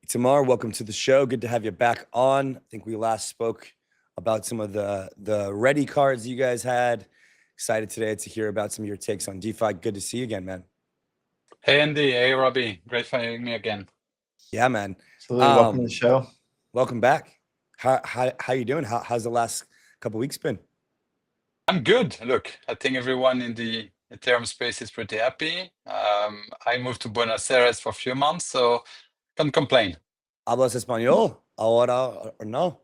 Itamar, welcome to the show. Good to have you back on. I think we last spoke about some of the ready cards you guys had. Excited today to hear about some of your takes on DeFi. Good to see you again, man. Hey Andy, hey Robbie, great finding me again. Yeah, man. Absolutely. Welcome to the show. Welcome back. How you doing? How's the last couple weeks been? I'm good. Look, I think everyone in the Ethereum space is pretty happy. I moved to Buenos Aires for a few months, so can't complain. ¿Hablas español ahora o no?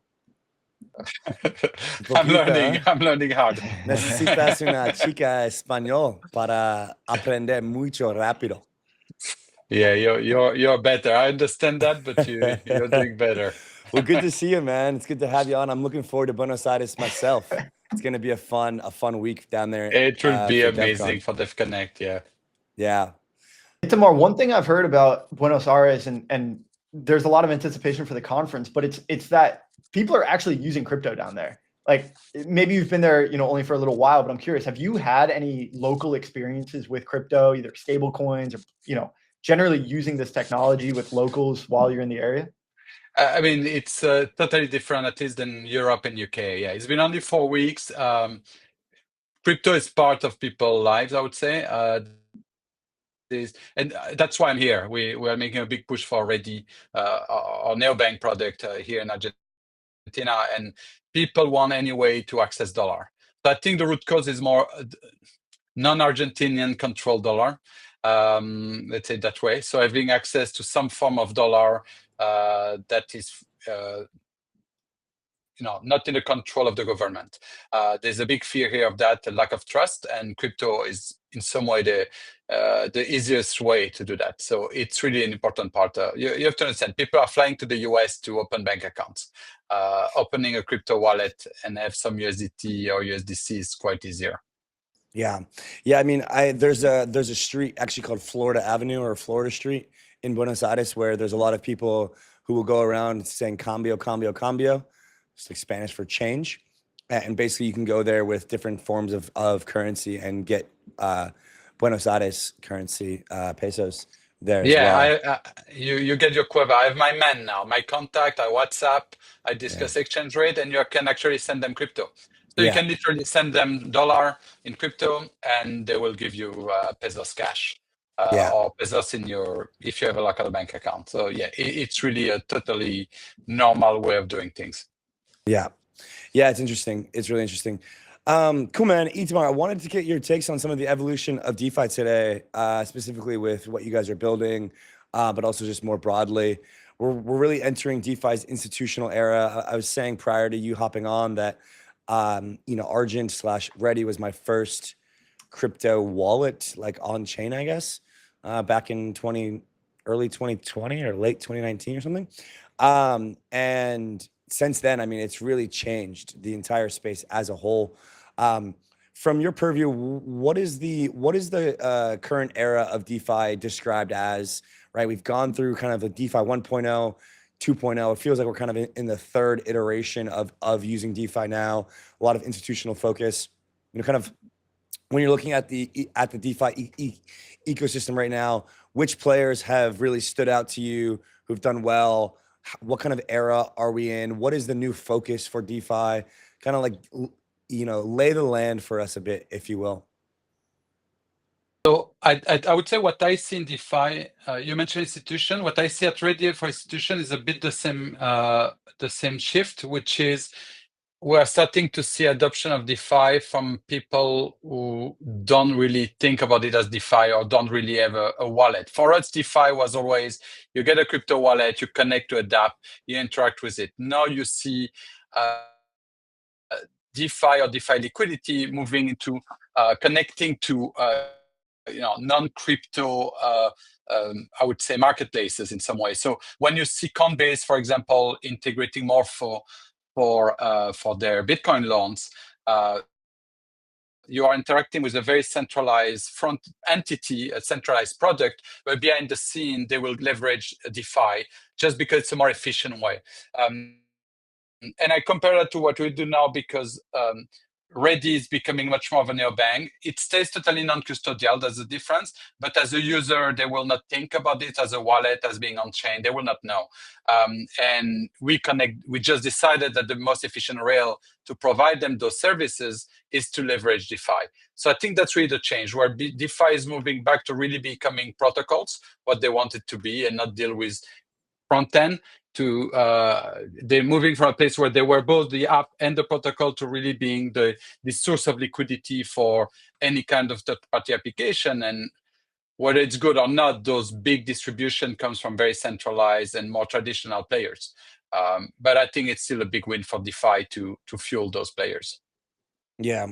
I'm learning hard. Necesitas una chica español para aprender mucho rápido. Yeah, you're better. I understand that, but you're doing better. Well, good to see you, man. It's good to have you on. I'm looking forward to Buenos Aires myself. It's gonna be a fun week down there. It will be for amazing DevCon. for DevConnect, yeah. Yeah. Itamar, one thing I've heard about Buenos Aires, and there's a lot of anticipation for the conference, but it's that people are actually using crypto down there. Like maybe you've been there, only for a little while, but I'm curious, have you had any local experiences with crypto, either stablecoins or, generally using this technology with locals while you're in the area? I mean, it's totally different, at least than Europe and UK. Yeah, it's been only 4 weeks. Crypto is part of people's lives, I would say. And that's why I'm here. We are making a big push for Ready, our neobank product here in Argentina, and people want any way to access dollar. So I think the root cause is more non-Argentinian controlled dollar. Let's say it that way. So having access to some form of dollar that is not in the control of the government. There's a big fear here of that, a lack of trust, and crypto is in some way the easiest way to do that. So it's really an important part. You have to understand, people are flying to the US to open bank accounts. Opening a crypto wallet and have some USDT or USDC is quite easier. Yeah. I mean, there's a street actually called Florida Avenue or Florida Street in Buenos Aires where there's a lot of people who will go around saying cambio, cambio, cambio. It's like Spanish for change. And basically you can go there with different forms of currency and get Buenos Aires currency, pesos there as well. Yeah, you get your quiver. I have my man now, my contact, I WhatsApp, I discuss exchange rate, and you can actually send them crypto. So you can literally send them dollar in crypto, and they will give you pesos cash or pesos if you have a local bank account. So yeah, it's really a totally normal way of doing things. Yeah, it's interesting. It's really interesting. Cool, man. Itamar, I wanted to get your takes on some of the evolution of DeFi today, specifically with what you guys are building, but also just more broadly. We're really entering DeFi's institutional era. I was saying prior to you hopping on that, Argent/Ready was my first crypto wallet, like on chain, I guess, back in early 2020 or late 2019 or something. And since then, I mean, it's really changed the entire space as a whole. From your purview, what is the current era of DeFi described as? Right, we've gone through kind of the DeFi 1.0, 2.0. It feels like we're kind of in the third iteration of using DeFi now. A lot of institutional focus. Kind of when you're looking at the DeFi ecosystem right now, which players have really stood out to you who've done well? What kind of era are we in? What is the new focus for DeFi? Kind of like, lay the land for us a bit, if you will. So I would say what I see in DeFi, you mentioned institution. What I see at Ready for institution is a bit the same shift, which is we're starting to see adoption of DeFi from people who don't really think about it as DeFi or don't really have a wallet. For us, DeFi was always, you get a crypto wallet, you connect to a DApp, you interact with it. Now you see DeFi or DeFi liquidity moving into connecting to non-crypto, I would say, marketplaces in some way. So when you see Coinbase, for example, integrating more for their Bitcoin loans, you are interacting with a very centralized front entity, a centralized product, but behind the scene, they will leverage DeFi just because it's a more efficient way. And I compare that to what we do now because Ready is becoming much more of a neobank. It stays totally non-custodial. That's the difference. But as a user, they will not think about it as a wallet, as being on-chain. They will not know. And we just decided that the most efficient rail to provide them those services is to leverage DeFi. So I think that's really the change, where DeFi is moving back to really becoming protocols, what they want it to be, and not deal with front end. They're moving from a place where they were both the app and the protocol to really being the source of liquidity for any kind of third-party application. And whether it's good or not, those big distribution comes from very centralized and more traditional players. But I think it's still a big win for DeFi to fuel those players. Yeah.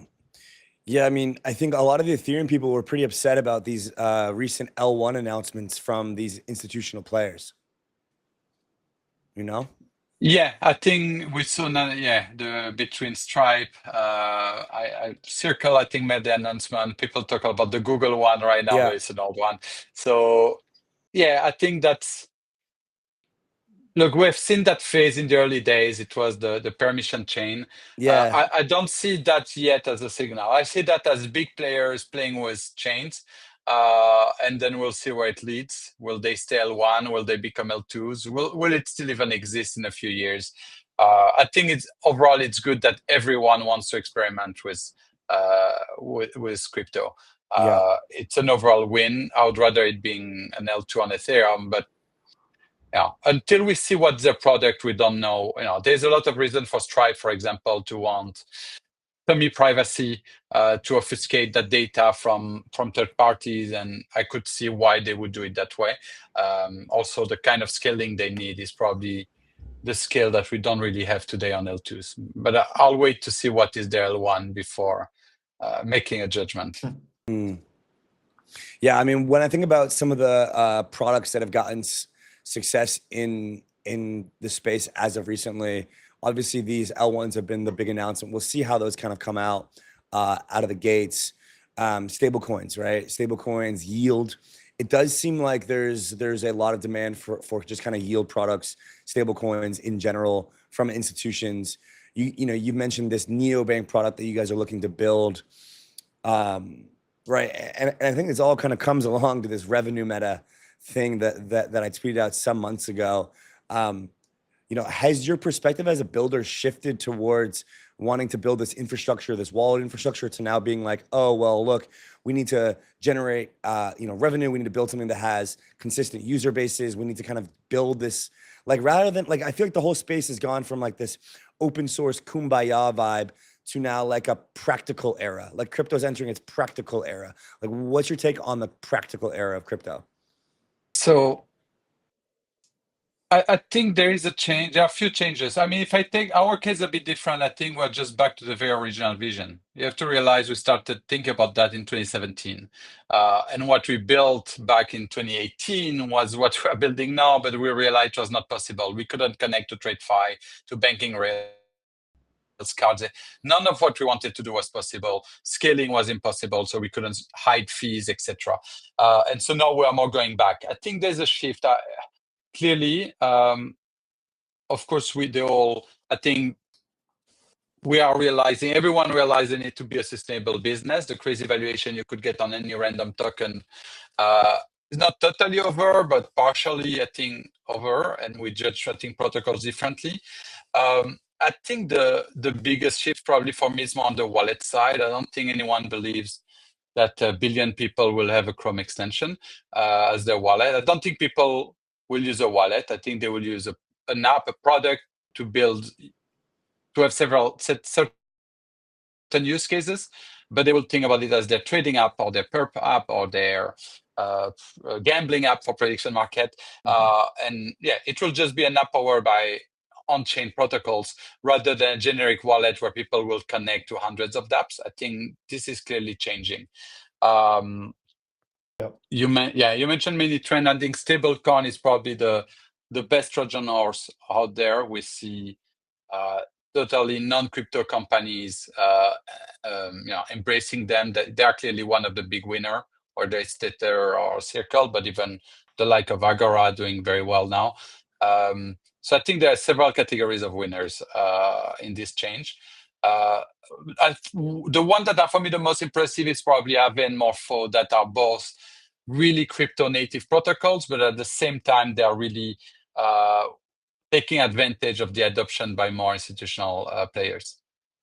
Yeah, I mean, I think a lot of the Ethereum people were pretty upset about these recent L1 announcements from these institutional players. You know? Yeah, I think we saw the between Stripe, Circle, I think made the announcement. People talk about the Google one right now, Yeah. but it's an old one. So yeah, I think that's look, we've seen that phase in the early days. It was the permission chain. Yeah. I don't see that yet as a signal. I see that as big players playing with chains. And then we'll see where it leads. Will they stay L1? Will they become L2s? Will it still even exist in a few years? I think overall it's good that everyone wants to experiment with crypto. Yeah. It's an overall win. I would rather it being an L2 on Ethereum, but yeah, until we see what's their product, we don't know. There's a lot of reason for Stripe, for example, to want semi-privacy, to obfuscate that data from third parties, and I could see why they would do it that way. Also, the kind of scaling they need is probably the scale that we don't really have today on L2s. But I'll wait to see what is their L1 before making a judgment. Yeah, I mean, when I think about some of the products that have gotten success in the space as of recently, obviously these L1s have been the big announcement. We'll see how those kind of come out of the gates. Stablecoins, right? Stablecoins, yield. It does seem like there's a lot of demand for just kind of yield products, stablecoins in general from institutions. You've mentioned this neobank product that you guys are looking to build. Right. And I think this all kind of comes along to this revenue meta thing that I tweeted out some months ago. Has your perspective as a builder shifted towards wanting to build this infrastructure, this wallet infrastructure, to now being like, oh, well, look, we need to generate, revenue. We need to build something that has consistent user bases. We need to kind of build this, like, rather than I feel like the whole space has gone from like this open source kumbaya vibe to now like a practical era. Like crypto's entering its practical era. Like, what's your take on the practical era of crypto? So I think there is a change. There are a few changes. I mean, if I take our case a bit different, I think we're just back to the very original vision. You have to realize we started thinking about that in 2017. And what we built back in 2018 was what we're building now, but we realized it was not possible. We couldn't connect to TradeFi, to banking rails, cards. None of what we wanted to do was possible. Scaling was impossible, so we couldn't hide fees, etc. And so now we are more going back. I think there's a shift. Clearly, of course, I think everyone realizing it to be a sustainable business. The crazy valuation you could get on any random token is not totally over, but partially, I think, over, and we judge, I think, protocols differently. I think the biggest shift probably for me is more on the wallet side. I don't think anyone believes that a billion people will have a Chrome extension as their wallet. I don't think people will use a wallet. I think they will use an app, a product to have certain use cases, but they will think about it as their trading app or their perp app or their gambling app for prediction market. And yeah, it will just be an app powered by on-chain protocols rather than a generic wallet where people will connect to hundreds of dApps. I think this is clearly changing. You mentioned many trends. I think stablecoin is probably the best Trojan horse out there. We see totally non-crypto companies embracing them. They are clearly one of the big winner, whether it's Tether or Circle, but even the like of Agora doing very well now. So I think there are several categories of winners in this change. The one that are for me the most impressive is probably Aave and Morpho, that are both really crypto native protocols, but at the same time, they are really taking advantage of the adoption by more institutional players.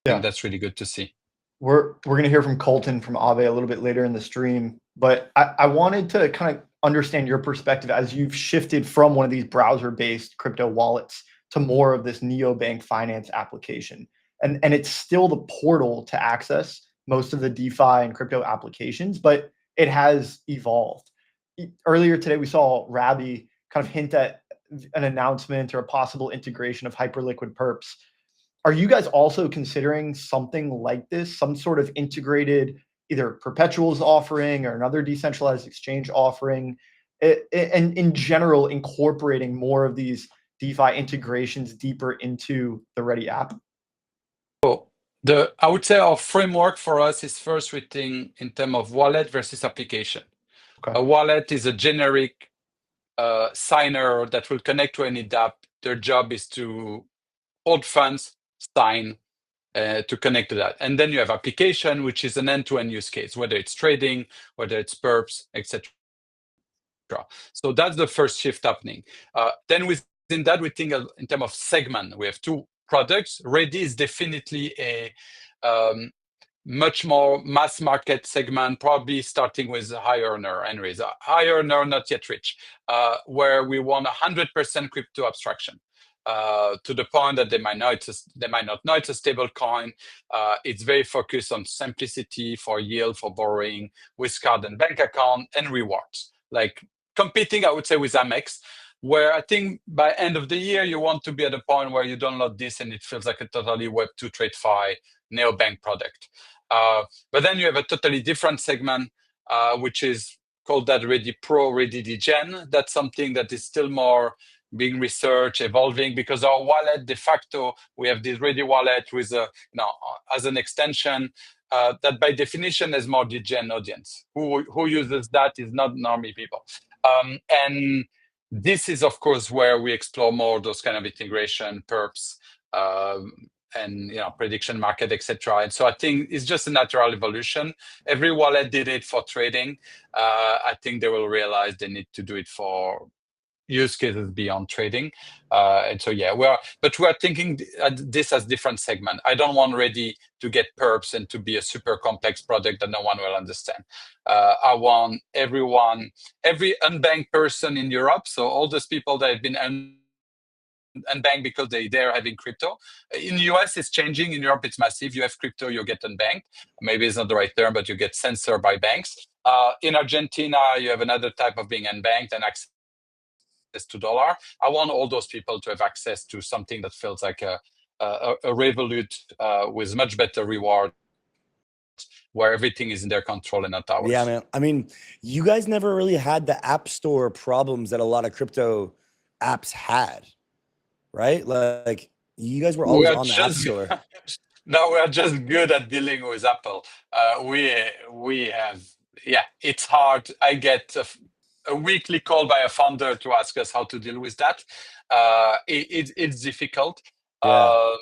I think that's really good to see. We're going to hear from Colton from Aave a little bit later in the stream, but I wanted to kind of understand your perspective as you've shifted from one of these browser-based crypto wallets to more of this neobank finance application. And it's still the portal to access most of the DeFi and crypto applications, but it has evolved. Earlier today, we saw Robbie kind of hint at an announcement or a possible integration of hyperliquid perps. Are you guys also considering something like this, some sort of integrated either perpetuals offering or another decentralized exchange offering, and in general, incorporating more of these DeFi integrations deeper into the Ready app? I would say our framework for us is first we think in terms of wallet versus application. Okay. A wallet is a generic signer that will connect to any dApp. Their job is to hold funds, sign, to connect to that. And then you have application, which is an end-to-end use case, whether it's trading, whether it's perps, etc. So that's the first shift happening. Then within that, we think in terms of segment. We have two products. Ready is definitely a much more mass market segment, probably starting with a high earner, anyways. A high earner, not yet rich, where we want 100% crypto abstraction. To the point that they might not know it's a stable coin. It's very focused on simplicity for yield, for borrowing, with card and bank account, and rewards. Like competing, I would say, with Amex, where I think by end of the year, you want to be at a point where you download this and it feels like a totally Web2 TradeFi neobank product. But then you have a totally different segment, which is called that Ready Pro, Ready Degen. That's something that is still more being researched, evolving, because our wallet, de facto, we have this Ready wallet with as an extension that by definition is more degen audience. Who uses that is not normie people. And this is, of course, where we explore more those kind of integration, perps, and prediction market, etc. And so I think it's just a natural evolution. Every wallet did it for trading. I think they will realize they need to do it for use cases beyond trading. And so we're thinking this as different segment. I don't want Ready to get perps and to be a super complex product that no one will understand. I want every unbanked person in Europe, so all those people that have been unbanked because they're having crypto. In the US, it's changing. In Europe, it's massive. You have crypto, you get unbanked. Maybe it's not the right term, but you get censored by banks. In Argentina, you have another type of being unbanked and access to dollar. I want all those people to have access to something that feels like a Revolut with much better reward, where everything is in their control and not ours. Yeah, man. I mean, you guys never really had the app store problems that a lot of crypto apps had, right? Like you guys were always on the app store. No, we're just good at dealing with Apple. We have, it's hard. I get a weekly call by a founder to ask us how to deal with that. It's difficult. Yeah.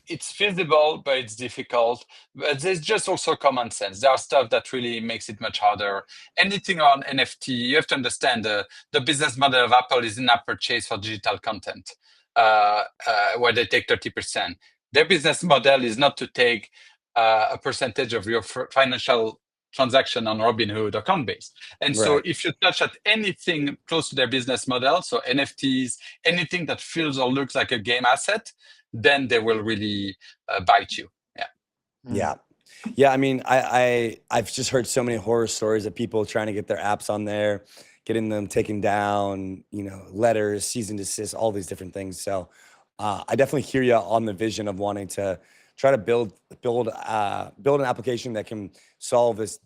It's feasible, but it's difficult. But there's just also common sense. There are stuff that really makes it much harder. Anything on NFT, you have to understand the business model of Apple is in-app purchase for digital content, where they take 30%. Their business model is not to take a percentage of your financial transaction on Robinhood or Coinbase. And so if you touch at anything close to their business model, so NFTs, anything that feels or looks like a game asset, then they will really bite you. Yeah. I mean, I've just heard so many horror stories of people trying to get their apps on there, getting them taken down, letters, cease and desist, all these different things. So I definitely hear you on the vision of wanting to try to build an application that can solve this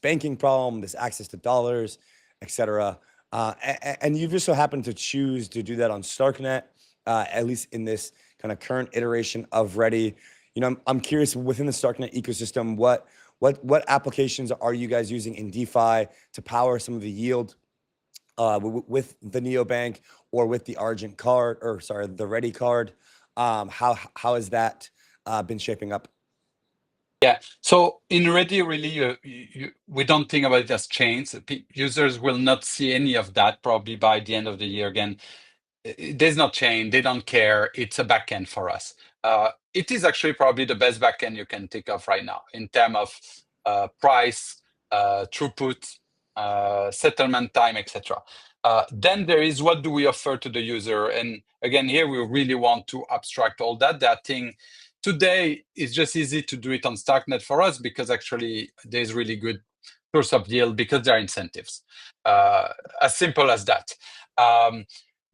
banking problem, this access to dollars, etc. And you've just so happened to choose to do that on Starknet, at least in this kind of current iteration of Ready. I'm curious, within the Starknet ecosystem, what applications are you guys using in DeFi to power some of the yield with the neobank or with the the Ready card? How is that been shaping up? Yeah. So in Ready, really, we don't think about it as chains. Users will not see any of that probably by the end of the year. Again, there's no chain. They don't care. It's a backend for us. It is actually probably the best backend you can think of right now in terms of price, throughput, settlement time, etc. Then there is what do we offer to the user? And again, here we really want to abstract all that. That thing today is just easy to do it on Starknet for us because actually there's really good source of yield because there are incentives. As simple as that.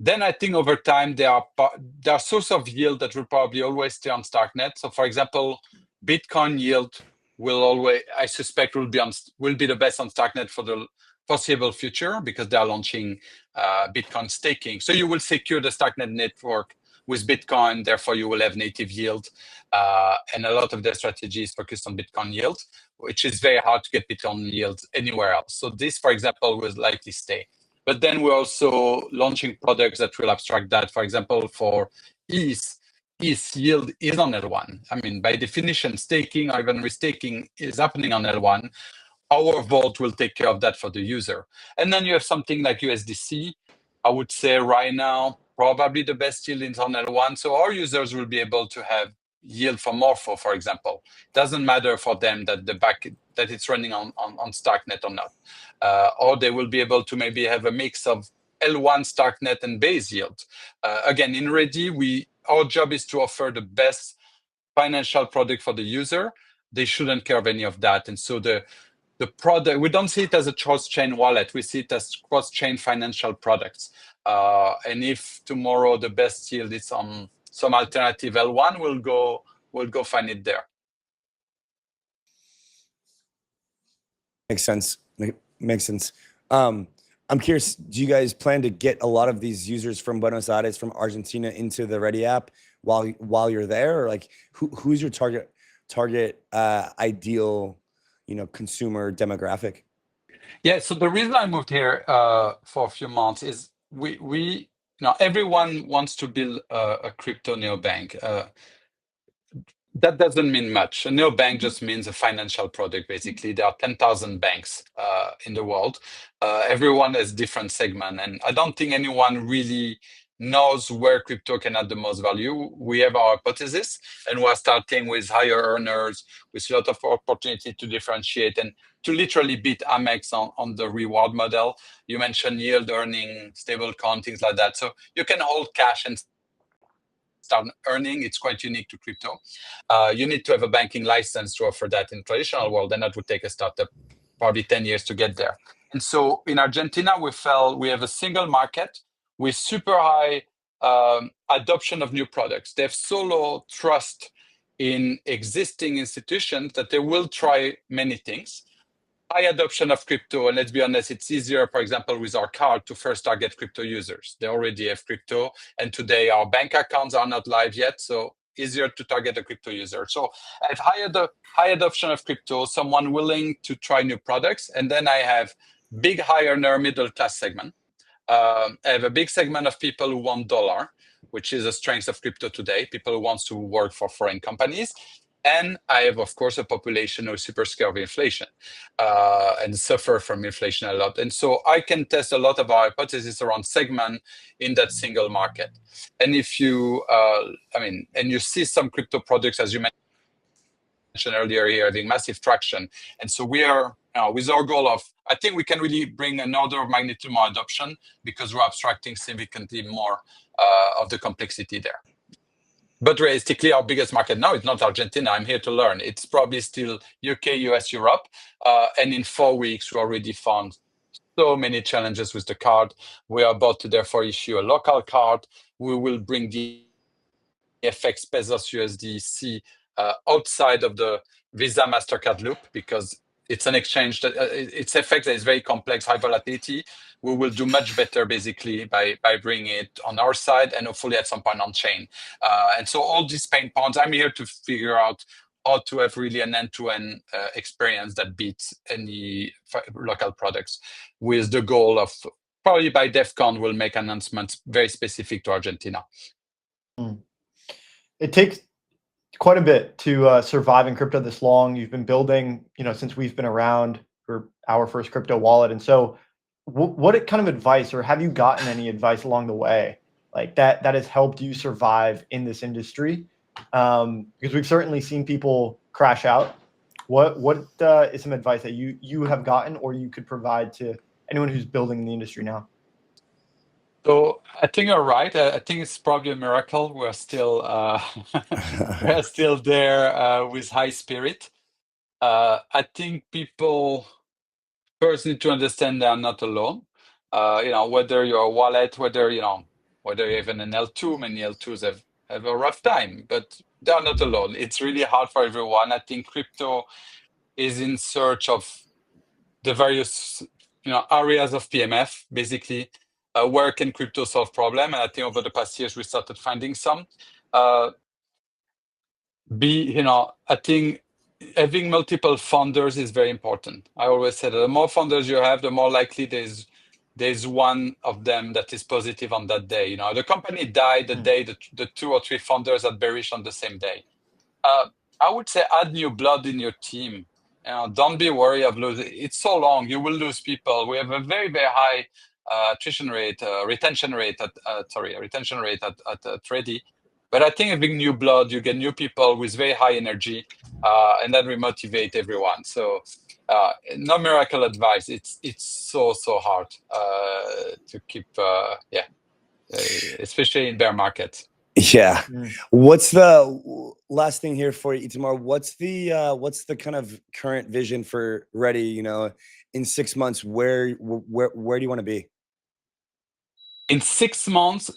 Then I think over time there are sources of yield that will probably always stay on Starknet. So for example, Bitcoin yield will always, I suspect, will be the best on Starknet for the foreseeable future because they are launching Bitcoin staking. So you will secure the Starknet network with Bitcoin, therefore you will have native yield. And a lot of their strategy is focused on Bitcoin yield, which is very hard to get Bitcoin yield anywhere else. So this, for example, will likely stay. But then we're also launching products that will abstract that. For example, for ETH yield is on L1. I mean, by definition, staking or even restaking is happening on L1. Our vault will take care of that for the user. And then you have something like USDC. I would say right now, probably the best yield is on L1. So our users will be able to have yield from Morpho, for example. Doesn't matter for them that that it's running on Starknet or not. Or they will be able to maybe have a mix of L1 Starknet and base yield. Again, in Ready, our job is to offer the best financial product for the user. They shouldn't care of any of that. And so the product, we don't see it as a cross-chain wallet. We see it as cross-chain financial products. And if tomorrow the best yield is on some alternative L1, we'll go find it there. Makes sense. Makes sense. I'm curious, do you guys plan to get a lot of these users from Buenos Aires, from Argentina into the Ready app while you're there? Or like who's your target ideal, consumer demographic? Yeah, so the reason I moved here for a few months is we everyone wants to build a crypto neobank. That doesn't mean much. A neobank just means a financial product, basically. There are 10,000 banks in the world. Everyone has different segment, and I don't think anyone really knows where crypto can add the most value. We have our hypothesis, and we're starting with higher earners, with a lot of opportunity to differentiate and to literally beat Amex on the reward model. You mentioned yield earning, stablecoin, things like that. So you can hold cash and start earning. It's quite unique to crypto. You need to have a banking license to offer that in traditional world, and that would take a startup probably 10 years to get there. And so in Argentina, we have a single market with super high adoption of new products. They have so low trust in existing institutions that they will try many things. High adoption of crypto, and let's be honest, it's easier, for example, with our card to first target crypto users. They already have crypto, and today our bank accounts are not live yet, so easier to target a crypto user. So I have high adoption of crypto, someone willing to try new products, and then I have big high earner middle class segment. I have a big segment of people who want dollar, which is a strength of crypto today, people who want to work for foreign companies. And I have, of course, a population who is super scared of inflation and suffer from inflation a lot. And so I can test a lot of our hypotheses around segment in that single market. And if you, and you see some crypto products, as you mentioned earlier here, having massive traction. And so we are, with our goal of, I think we can really bring an order of magnitude more adoption because we're abstracting significantly more of the complexity there. But realistically, our biggest market now is not Argentina. I'm here to learn. It's probably still UK, US, Europe. And in 4 weeks, we already found so many challenges with the card. We are about to therefore issue a local card. We will bring the FX Pesos USDC outside of the Visa MasterCard loop because it's an exchange that its FX that is very complex, high volatility. We will do much better basically by bringing it on our side and hopefully at some point on chain. And so all these pain points, I'm here to figure out how to have really an end-to-end experience that beats any local products with the goal of probably by DEFCON we'll make announcements very specific to Argentina. It takes quite a bit to survive in crypto this long. You've been building, since we've been around for our first crypto wallet. And so what kind of advice, or have you gotten any advice along the way like that has helped you survive in this industry? Because we've certainly seen people crash out. What is some advice that you have gotten or you could provide to anyone who's building in the industry now? So I think you're right. I think it's probably a miracle. We're still we're still there with high spirit. I think people first need to understand they are not alone. Whether you're a wallet, whether you're even an L2, many L2s have a rough time, but they are not alone. It's really hard for everyone. I think crypto is in search of the various areas of PMF, basically. Where can crypto solve problem? And I think over the past years we started finding some. I think having multiple founders is very important. I always say that the more founders you have, the more likely there's one of them that is positive on that day. The company died the day the 2 or 3 founders are bearish on the same day. I would say add new blood in your team. Don't be worried of losing. It's so long. You will lose people. We have a very, very high retention rate at Ready. But I think having new blood, you get new people with very high energy, and that will motivate everyone. So no miracle advice. It's so hard to keep, especially in bear markets. Yeah. What's the last thing here for you, Itamar? What's the kind of current vision for Ready? In 6 months, where do you want to be? In 6 months,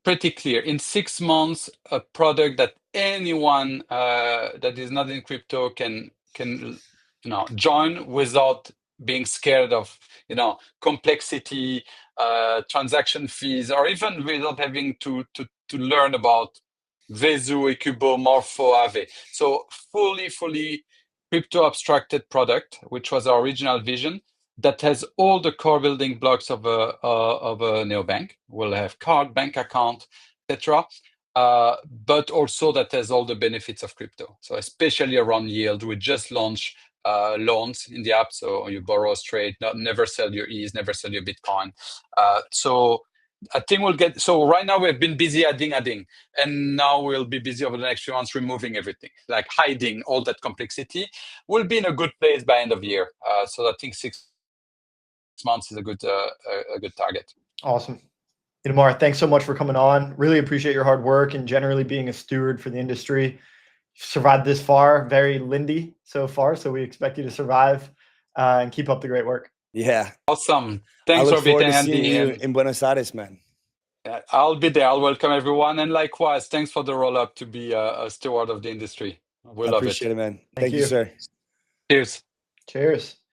pretty clear. In 6 months, a product that anyone that is not in crypto can join without being scared of complexity, transaction fees, or even without having to learn about Vesu, Ecubo, Morpho, Aave. So fully crypto abstracted product, which was our original vision, that has all the core building blocks of a neobank. We'll have card, bank account, etc. But also that has all the benefits of crypto. So especially around yield, we just launched loans in the app, so you borrow straight, never sell your ETH, never sell your Bitcoin. So I think we'll get. So right now we've been busy adding, and now we'll be busy over the next few months removing everything, like hiding all that complexity. We'll be in a good place by end of year. So I think 6 months is a good target. Awesome. Itamar, thanks so much for coming on. Really appreciate your hard work and generally being a steward for the industry. You've survived this far, very Lindy so far, so we expect you to survive and keep up the great work. Yeah. Awesome. Thanks, I look Robbie forward to and seeing Andy. you in Buenos Aires, man. I'll be there. I'll welcome everyone. And likewise, thanks for the roll-up to be a steward of the industry. We love it. Appreciate it, man. Thank Thank you, sir. Cheers. Cheers.